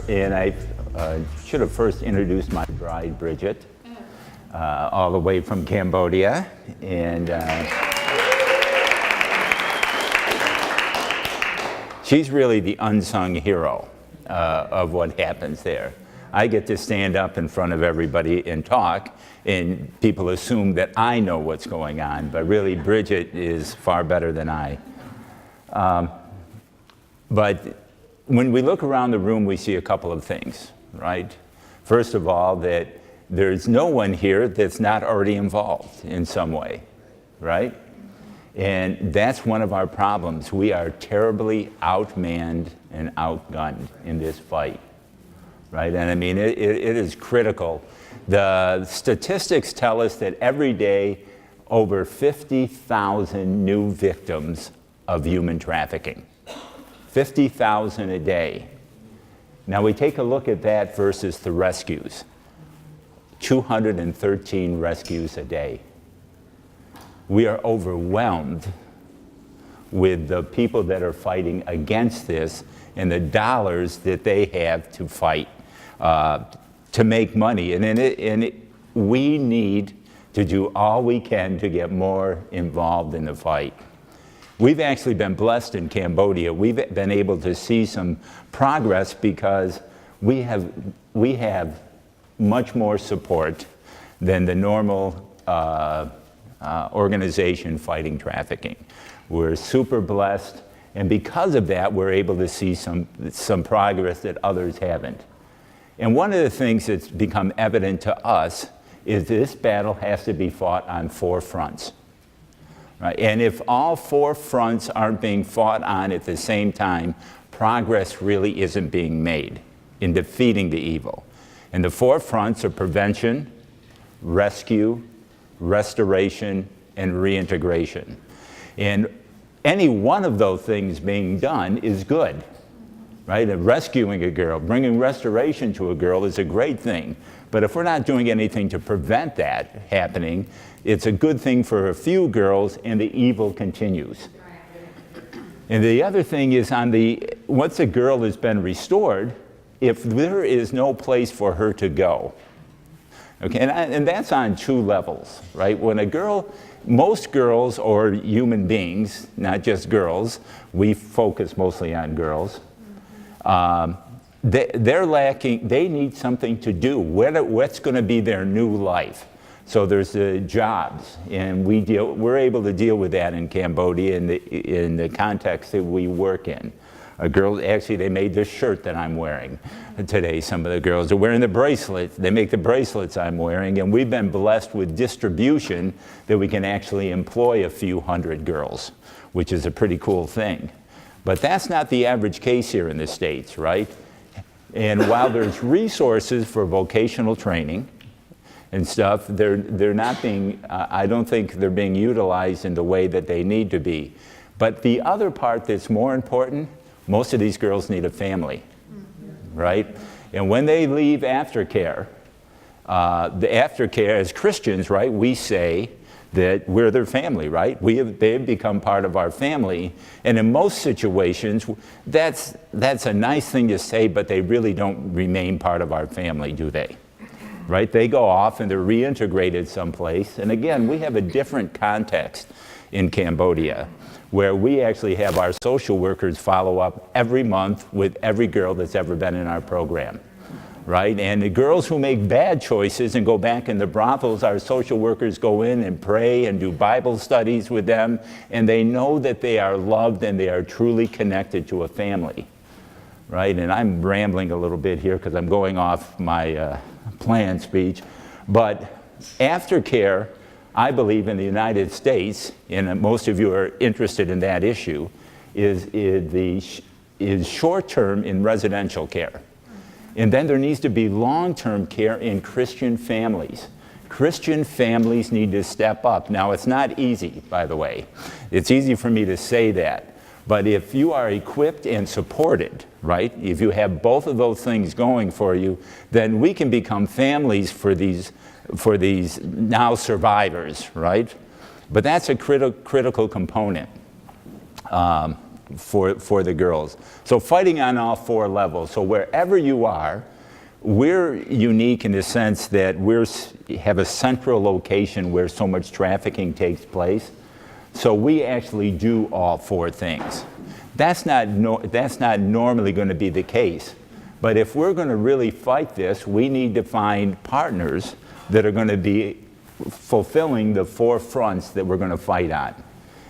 And I should have first introduced my bride, Bridget, all the way from Cambodia. And she's really the unsung hero of what happens there. I get to stand up in front of everybody and talk, and people assume that I know what's going on, but really Bridget is far better than I. But when we look around the room, we see a couple of things, right? First of all, that there's no one here that's not already involved in some way, right? And that's one of our problems. We are terribly outmanned and outgunned in this fight, right? And I mean, it is critical. The statistics tell us that every day, over 50,000 new victims of human trafficking. 50,000 a day. Now we take a look at that versus the rescues. 213 rescues a day. We are overwhelmed with the people that are fighting against this and the dollars that they have to fight to make money. We need to do all we can to get more involved in the fight. We've actually been blessed in Cambodia. We've been able to see some progress because we have much more support than the normal organization fighting trafficking. We're super blessed, and because of that, we're able to see some progress that others haven't. And one of the things that's become evident to us is this battle has to be fought on 4 fronts. Right? And if all 4 fronts aren't being fought on at the same time, progress really isn't being made in defeating the evil. And the 4 fronts are prevention, rescue, restoration, and reintegration. And any one of those things being done is good, right? And rescuing a girl, bringing restoration to a girl is a great thing. But if we're not doing anything to prevent that happening, it's a good thing for a few girls, and the evil continues. And the other thing is once a girl has been restored, if there is no place for her to go, okay, and that's on 2 levels, right? When a girl, most girls or human beings, not just girls, we focus mostly on girls, they're lacking, they need something to do. What's going to be their new life? So there's the jobs, and we're able to deal with that in Cambodia in the context that we work in. Actually, they made this shirt that I'm wearing today. Some of the girls are wearing the bracelets. They make the bracelets I'm wearing, and we've been blessed with distribution that we can actually employ a few hundred girls, which is a pretty cool thing. But that's not the average case here in the States, right? And while there's resources for vocational training and stuff, they're not being, I don't think they're being utilized in the way that they need to be. But the other part that's more important, most of these girls need a family, right? And when they leave aftercare, the aftercare as Christians, right, we say that we're their family, right? They've become part of our family. And in most situations, that's a nice thing to say, but they really don't remain part of our family, do they? Right? They go off and they're reintegrated someplace. And again, we have a different context in Cambodia, where we actually have our social workers follow up every month with every girl that's ever been in our program, right? And the girls who make bad choices and go back in the brothels, our social workers go in and pray and do Bible studies with them, and they know that they are loved and they are truly connected to a family, right? And I'm rambling a little bit here because I'm going off my planned speech, but aftercare, I believe in the United States, and most of you are interested in that issue, is short-term in residential care. And then there needs to be long-term care in Christian families. Christian families need to step up. Now, it's not easy, by the way. It's easy for me to say that. But if you are equipped and supported, right, if you have both of those things going for you, then we can become families for these now survivors, right? But that's a critical component. for the girls. So fighting on all 4 levels. So wherever you are, we're unique in the sense that we have a central location where so much trafficking takes place. So we actually do all 4 things. That's not normally going to be the case. But if we're going to really fight this, we need to find partners that are going to be fulfilling the 4 fronts that we're going to fight on.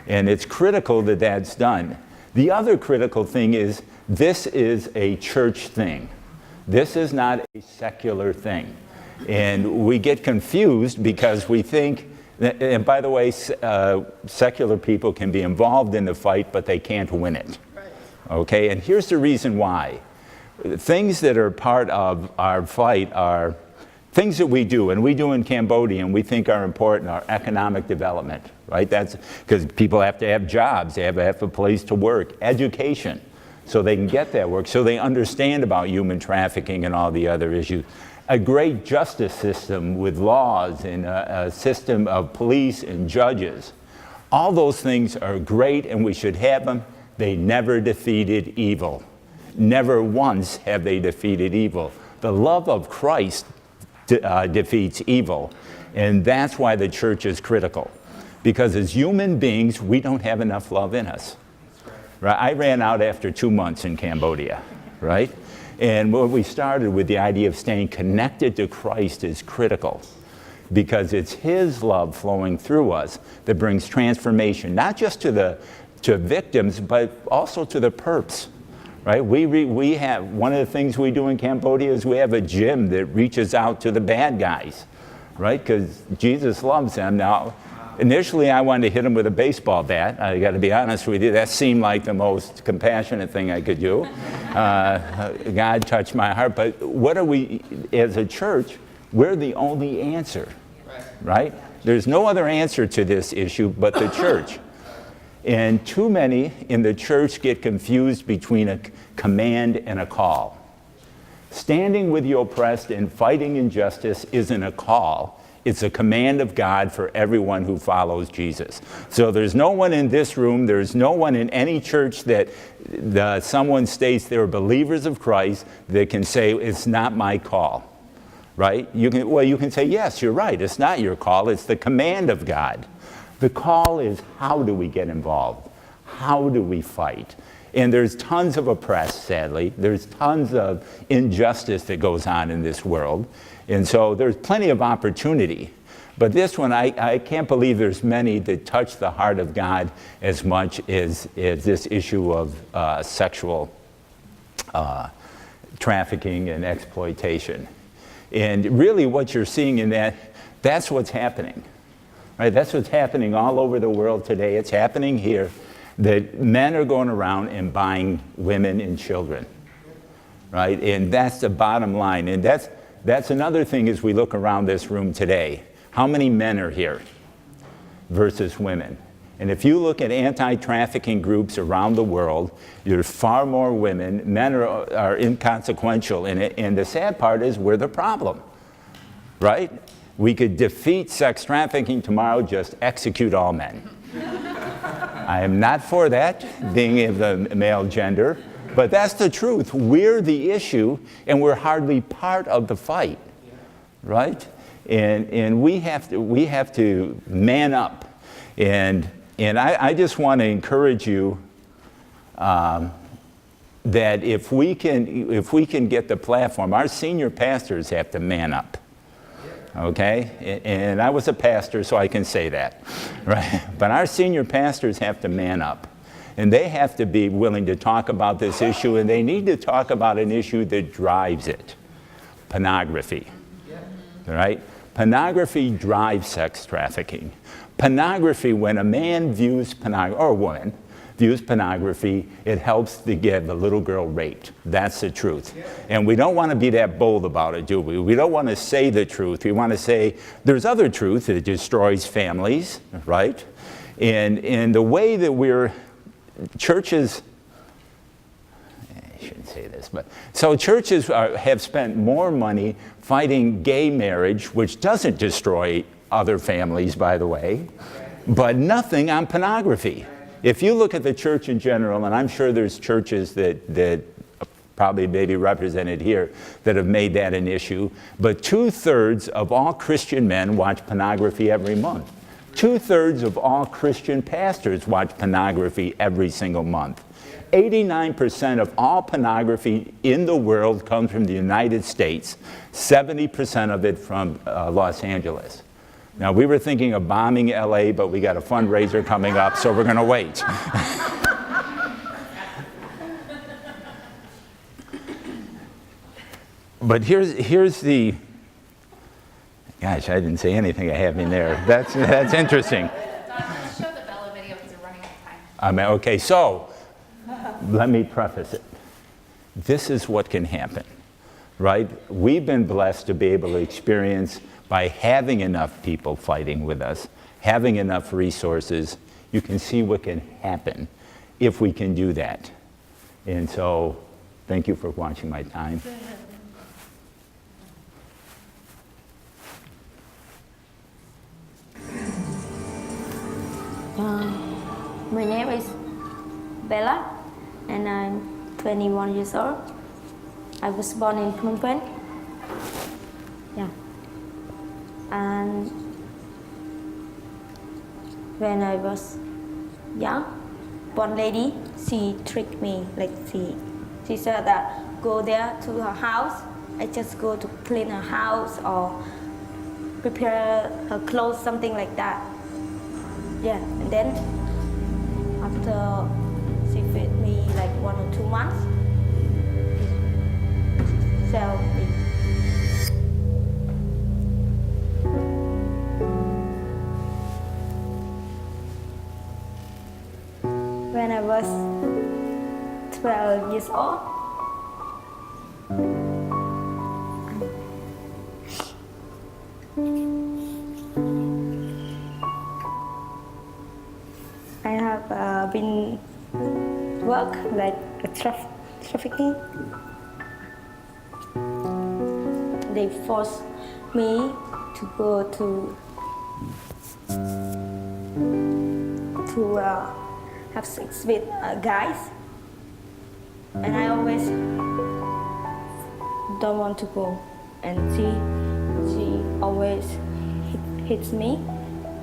And it's critical that that's done. The other critical thing is this is a church thing. This is not a secular thing. And we get confused because we think, and by the way, secular people can be involved in the fight, but they can't win it. Okay, and here's the reason why. Things that are part of our fight are things that we do, and we do in Cambodia, and we think are important, are economic development, right? That's because people have to have jobs, they have to have a place to work, education, so they can get that work, so they understand about human trafficking and all the other issues. A great justice system with laws and a system of police and judges. All those things are great and we should have them. They never defeated evil. Never once have they defeated evil. The love of Christ defeats evil. And that's why the church is critical. Because as human beings, we don't have enough love in us. Right? I ran out after 2 months in Cambodia, right? And what we started with the idea of staying connected to Christ is critical. Because it's His love flowing through us that brings transformation, not just to victims, but also to the perps. Right? We have, one of the things we do in Cambodia is we have a gym that reaches out to the bad guys, right? Because Jesus loves them. Now, initially I wanted to hit him with a baseball bat. I got to be honest with you, that seemed like the most compassionate thing I could do. God touched my heart. But what are we, as a church, we're the only answer, right? There's no other answer to this issue but the church. And too many in the church get confused between a command and a call. Standing with the oppressed and fighting injustice isn't a call. It's a command of God for everyone who follows Jesus. So there's no one in this room, there's no one in any church that someone states they're believers of Christ that can say, it's not my call, right? You can say, yes, you're right, it's not your call, it's the command of God. The call is, how do we get involved? How do we fight? And there's tons of oppressed, sadly. There's tons of injustice that goes on in this world. And so there's plenty of opportunity. But this one, I can't believe there's many that touch the heart of God as much as this issue of sexual trafficking and exploitation. And really what you're seeing in that's what's happening. Right, that's what's happening all over the world today. It's happening here that men are going around and buying women and children. Right? And that's the bottom line. And that's another thing as we look around this room today. How many men are here versus women? And if you look at anti-trafficking groups around the world, there's far more women. Men are inconsequential in it. And the sad part is we're the problem. Right? We could defeat sex trafficking tomorrow, just execute all men. I am not for that, being of the male gender, but that's the truth. We're the issue, and we're hardly part of the fight, right? And we have to man up. And I just want to encourage you that if we can get the platform, our senior pastors have to man up. Okay, and I was a pastor, so I can say that, right? But our senior pastors have to man up, and they have to be willing to talk about this issue, and they need to talk about an issue that drives it: pornography. Right? Pornography drives sex trafficking. Pornography, when a man views pornography, or a woman views pornography, it helps to get the little girl raped. That's the truth. And we don't want to be that bold about it, do we? We don't want to say the truth. We want to say there's other truth that destroys families, right? And the way that churches, I shouldn't say this, but so churches have spent more money fighting gay marriage, which doesn't destroy other families, by the way, but nothing on pornography. if you look at the church in general, and I'm sure there's churches that probably maybe represented here that have made that an issue, but 2/3 of all Christian men watch pornography every month. 2/3 of all Christian pastors watch pornography every single month. 89% of all pornography in the world comes from the United States, 70% of it from Los Angeles. Now, we were thinking of bombing LA, but we got a fundraiser coming up, so we're going to wait. But here's the, gosh, I didn't say anything I have in there. That's interesting. Let's show the Bella video because we're running out of time. Okay, so let me preface it. This is what can happen, right? We've been blessed to be able to experience by having enough people fighting with us, having enough resources. You can see what can happen if we can do that. And so, thank you for watching my time. My name is Bella, and I'm 21 years old. I was born in Phnom Penh. Yeah. And when I was young, one lady, she tricked me. Like she said that go there to her house. I just go to clean her house or prepare her clothes, something like that. Yeah, and then after she fed me like 1 or 2 months, she sold me. When I was 12 years old, I have been work like a trafficking. They forced me to go to have sex with guys, and I always don't want to go. And she always hits me,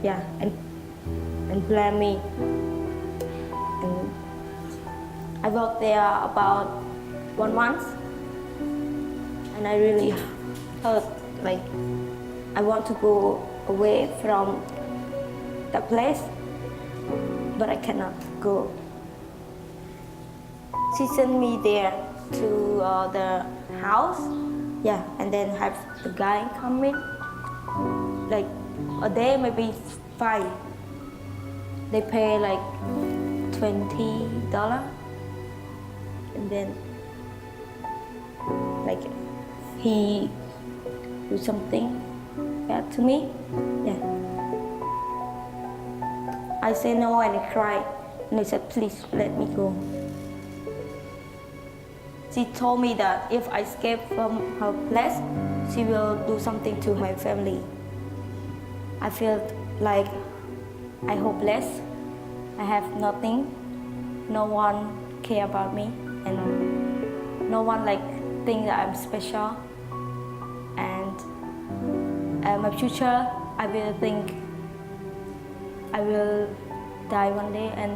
yeah, and blame me. And I worked there about 1 month, and I really hurt. Like I want to go away from that place, but I cannot go. She sent me there to the house, yeah, and then have the guy come in. Like a day, maybe 5. They pay like $20, and then like he do something bad to me, yeah. I say no and I cry, and they said, please let me go. She told me that if I escape from her place, she will do something to my family. I felt like I'm hopeless. I have nothing. No one care about me, and no one like think that I'm special. And my future, I will think I will die one day, and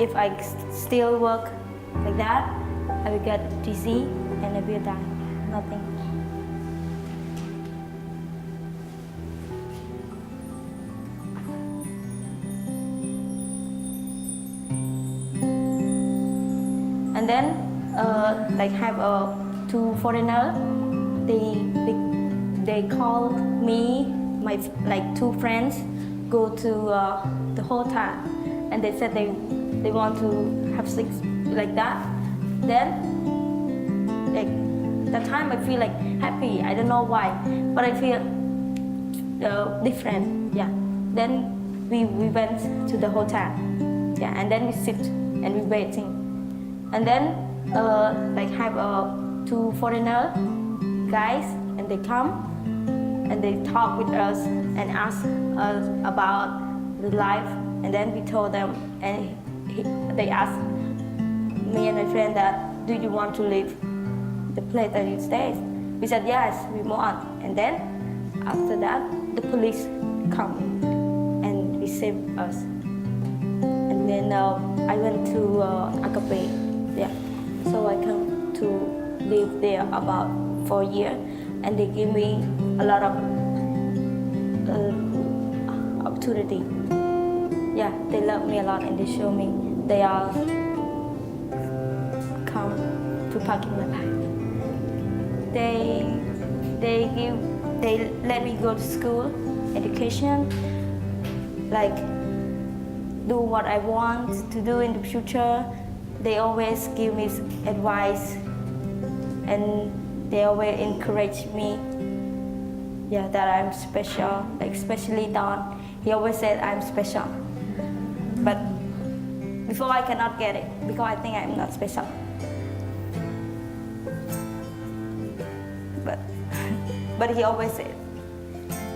if I still work like that, I will get disease and I will die. Nothing. And then, like have two foreigners. They called me, my like 2 friends, go to the hotel, and they said they want to have sex like that. Then, like that time, I feel like happy. I don't know why, but I feel different. Yeah. Then we went to the hotel. Yeah, and then we sit and we waiting, and then like have 2 foreigner guys, and they come and they talk with us and ask us about the life And then we told them, and they asked me and my friend that, do you want to leave the place that you stay? We said yes, we want. And then after that, the police come and we saved us. And then I went to Agape, yeah. So I come to live there about 4 years, and they give me a lot of opportunity. Yeah, they love me a lot, and they show me they are come to part of my life. They let me go to school, education, like do what I want to do in the future. They always give me advice, and they always encourage me. Yeah, that I'm special. Like especially Don, he always said I'm special. But before I cannot get it because I think I'm not special. But he always said.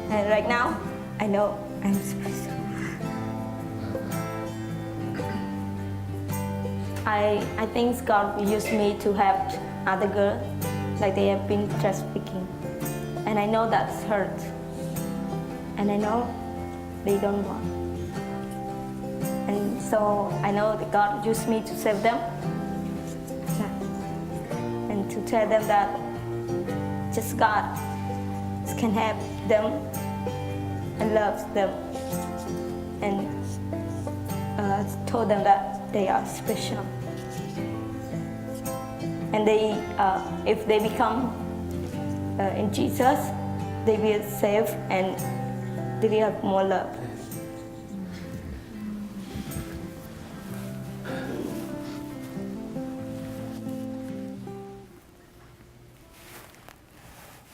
And right now, I know I'm special. I think God will use me to help other girls like they have been trafficking. And I know that's hurt. And I know they don't want. And so I know that God used me to save them. And to tell them that just God can help them and loves them. And told them that they are special. And they, if they become in Jesus, they will save and they will have more love.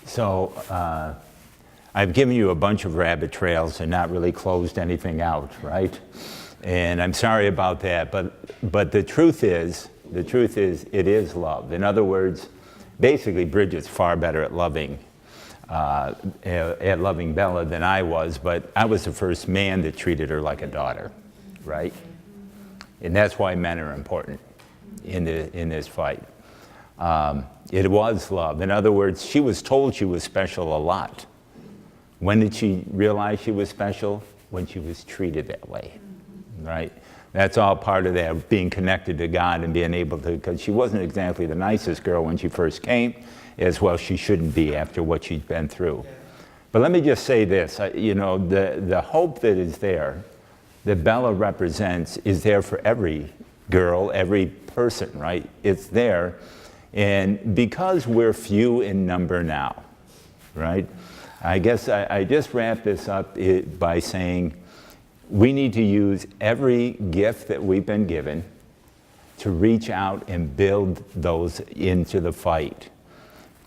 So I've given you a bunch of rabbit trails and not really closed anything out, right? And I'm sorry about that, but the truth is, it is love. In other words, basically, Bridget's far better at loving Bella than I was, but I was the first man that treated her like a daughter, right? And that's why men are important in this fight. It was love. In other words, she was told she was special a lot. When did she realize she was special? When she was treated that way, right? That's all part of that, being connected to God and being able to, because she wasn't exactly the nicest girl when she first came, as well she shouldn't be after what she's been through. But let me just say this, you know, the hope that is there, that Bella represents, is there for every girl, every person, right? It's there. And because we're few in number now, right? I guess I just wrap this up by saying we need to use every gift that we've been given to reach out and build those into the fight.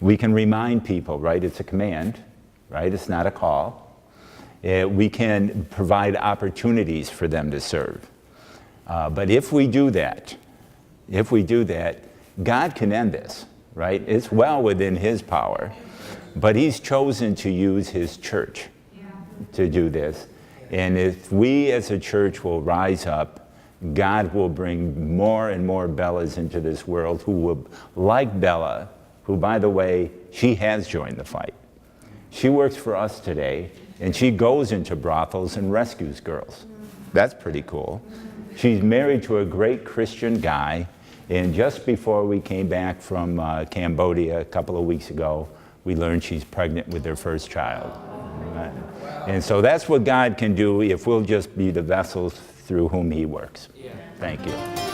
We can remind people, right? It's a command, right? It's not a call. We can provide opportunities for them to serve. But if we do that, God can end this, right? It's well within His power, but He's chosen to use His church to do this. And if we as a church will rise up, God will bring more and more Bellas into this world who will, like Bella, who, by the way, she has joined the fight. She works for us today, and she goes into brothels and rescues girls. That's pretty cool. She's married to a great Christian guy. And just before we came back from Cambodia a couple of weeks ago, we learned she's pregnant with their first child. Right? And so that's what God can do if we'll just be the vessels through whom He works. Thank you.